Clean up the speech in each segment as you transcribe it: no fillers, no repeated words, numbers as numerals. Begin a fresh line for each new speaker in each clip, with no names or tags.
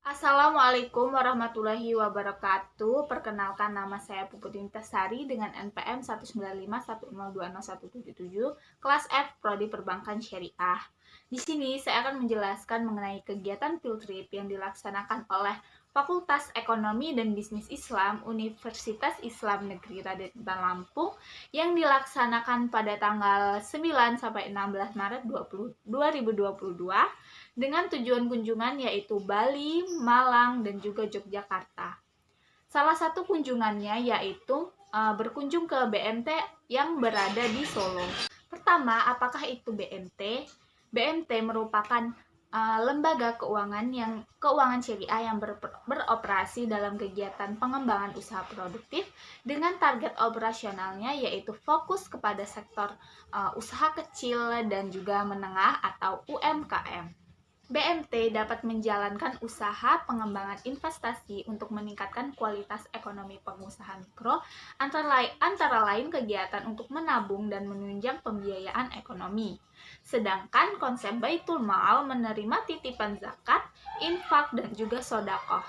Assalamualaikum warahmatullahi wabarakatuh. Perkenalkan, nama saya Puput Intasari dengan NPM 19510201777, kelas F, Prodi Perbankan Syariah. Di sini saya akan menjelaskan mengenai kegiatan field trip yang dilaksanakan oleh Fakultas Ekonomi dan Bisnis Islam Universitas Islam Negeri Raden Intan Lampung yang dilaksanakan pada tanggal 9 sampai 16 Maret 2022 dengan tujuan kunjungan yaitu Bali, Malang, dan juga Yogyakarta. Salah satu kunjungannya yaitu berkunjung ke BMT yang berada di Solo. Pertama, apakah itu BMT? BMT merupakan lembaga keuangan syariah yang beroperasi dalam kegiatan pengembangan usaha produktif dengan target operasionalnya yaitu fokus kepada sektor usaha kecil dan juga menengah atau UMKM. BMT dapat menjalankan usaha pengembangan investasi untuk meningkatkan kualitas ekonomi pengusaha mikro, antara lain kegiatan untuk menabung dan menunjang pembiayaan ekonomi. Sedangkan konsep Baitul Mal menerima titipan zakat, infak, dan juga sodakoh.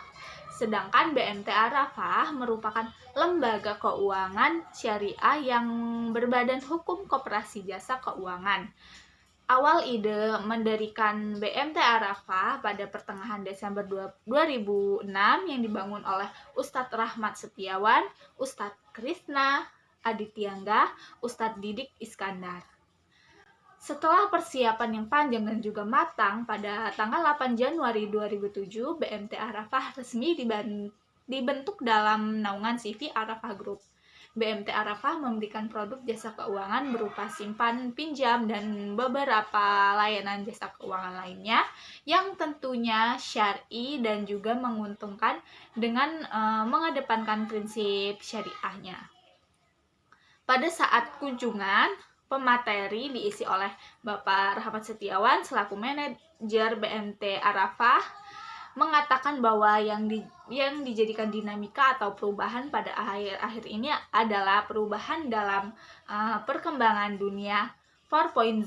Sedangkan BMT Arafah merupakan lembaga keuangan syariah yang berbadan hukum koperasi jasa keuangan. Awal ide mendirikan BMT Arafah pada pertengahan Desember 2006 yang dibangun oleh Ustadz Rahmat Setiawan, Ustadz Krisna Adityangga, Ustadz Didik Iskandar. Setelah persiapan yang panjang dan juga matang, pada tanggal 8 Januari 2007, BMT Arafah resmi dibentuk dalam naungan CV Arafah Group. BMT Arafah memberikan produk jasa keuangan berupa simpan, pinjam, dan beberapa layanan jasa keuangan lainnya yang tentunya syar'i dan juga menguntungkan dengan mengedepankan prinsip syariahnya. Pada saat kunjungan, pemateri diisi oleh Bapak Rahmat Setiawan selaku manajer BMT Arafah mengatakan bahwa yang dijadikan dinamika atau perubahan pada akhir-akhir ini adalah perubahan dalam perkembangan dunia 4.0.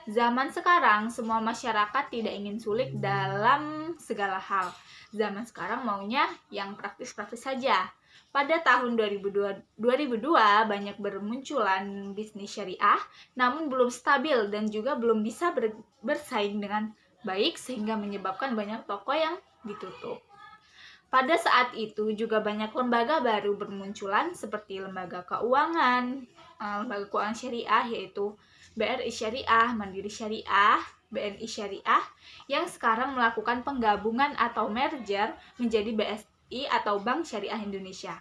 Zaman sekarang semua masyarakat tidak ingin sulit dalam segala hal. Zaman sekarang maunya yang praktis-praktis saja. Pada tahun 2002 banyak bermunculan bisnis syariah, namun belum stabil dan juga belum bisa bersaing dengan baik sehingga menyebabkan banyak toko yang ditutup. Pada saat itu juga banyak lembaga baru bermunculan seperti lembaga keuangan syariah yaitu BRI Syariah, Mandiri Syariah, BNI Syariah yang sekarang melakukan penggabungan atau merger menjadi BSI atau Bank Syariah Indonesia.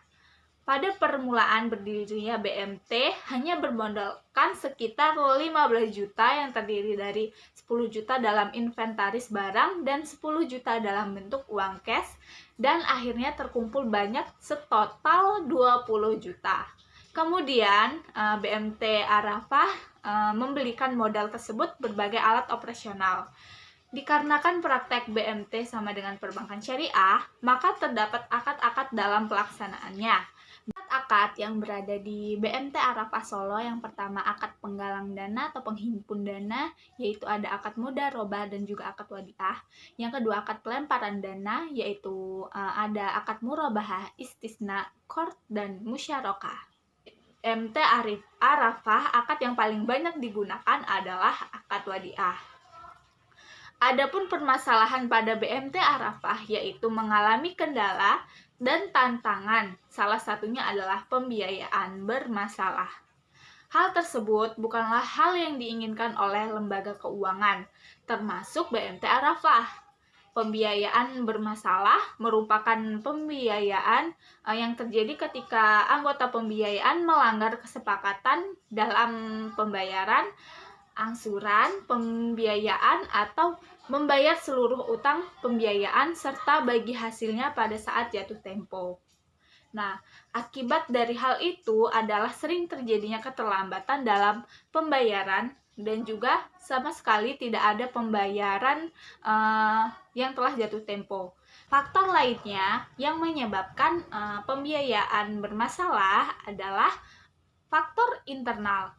Pada permulaan berdirinya BMT hanya bermodalkan sekitar 15 juta yang terdiri dari 10 juta dalam inventaris barang dan 10 juta dalam bentuk uang cash dan akhirnya terkumpul banyak setotal 20 juta. Kemudian BMT Arafah membelikan modal tersebut berbagai alat operasional. Dikarenakan praktek BMT sama dengan perbankan syariah, maka terdapat akad-akad dalam pelaksanaannya. Akad yang berada di BMT Arafah Solo yang pertama akad penggalang dana atau penghimpun dana, yaitu ada akad mudharabah dan juga akad wadiah. Yang kedua akad pelemparan dana, yaitu ada akad murabahah, istisna, qard, dan musyarakah. BMT Arafah, akad yang paling banyak digunakan adalah akad wadiah. Adapun permasalahan pada BMT Arafah yaitu mengalami kendala dan tantangan, salah satunya adalah pembiayaan bermasalah. Hal tersebut bukanlah hal yang diinginkan oleh lembaga keuangan, termasuk BMT Arafah. Pembiayaan bermasalah merupakan pembiayaan yang terjadi ketika anggota pembiayaan melanggar kesepakatan dalam pembayaran, angsuran, pembiayaan, atau membayar seluruh utang pembiayaan serta bagi hasilnya pada saat jatuh tempo. Nah, akibat dari hal itu adalah sering terjadinya keterlambatan dalam pembayaran dan juga sama sekali tidak ada pembayaran yang telah jatuh tempo. Faktor lainnya yang menyebabkan pembiayaan bermasalah adalah faktor internal.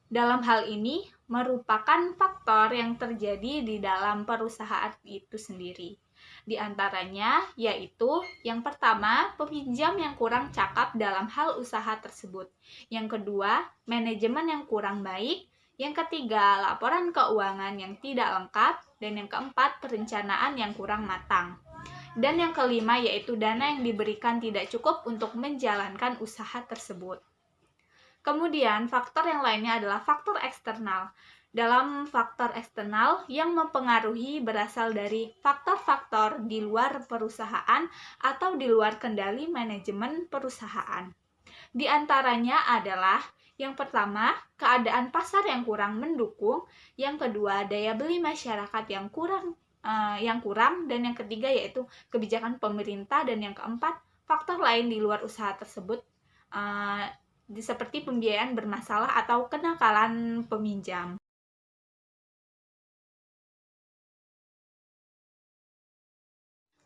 Dalam hal ini, merupakan faktor yang terjadi di dalam perusahaan itu sendiri. Di antaranya yaitu yang pertama, peminjam yang kurang cakap dalam hal usaha tersebut. Yang kedua, manajemen yang kurang baik. Yang ketiga, laporan keuangan yang tidak lengkap. Dan yang keempat, perencanaan yang kurang matang. Dan yang kelima yaitu dana yang diberikan tidak cukup untuk menjalankan usaha tersebut. Kemudian, faktor yang lainnya adalah faktor eksternal. Dalam faktor eksternal yang mempengaruhi berasal dari faktor-faktor di luar perusahaan atau di luar kendali manajemen perusahaan. Di antaranya adalah yang pertama, keadaan pasar yang kurang mendukung, yang kedua, daya beli masyarakat yang kurang, dan yang ketiga yaitu kebijakan pemerintah, dan yang keempat, faktor lain di luar usaha tersebut seperti pembiayaan bermasalah atau kenakalan peminjam.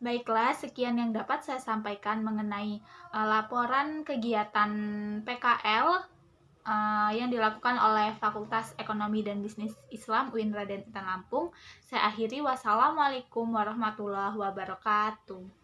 Baiklah, sekian yang dapat saya sampaikan mengenai laporan kegiatan PKL yang dilakukan oleh Fakultas Ekonomi dan Bisnis Islam UIN Raden Intan Lampung. Saya akhiri, wassalamualaikum warahmatullahi wabarakatuh.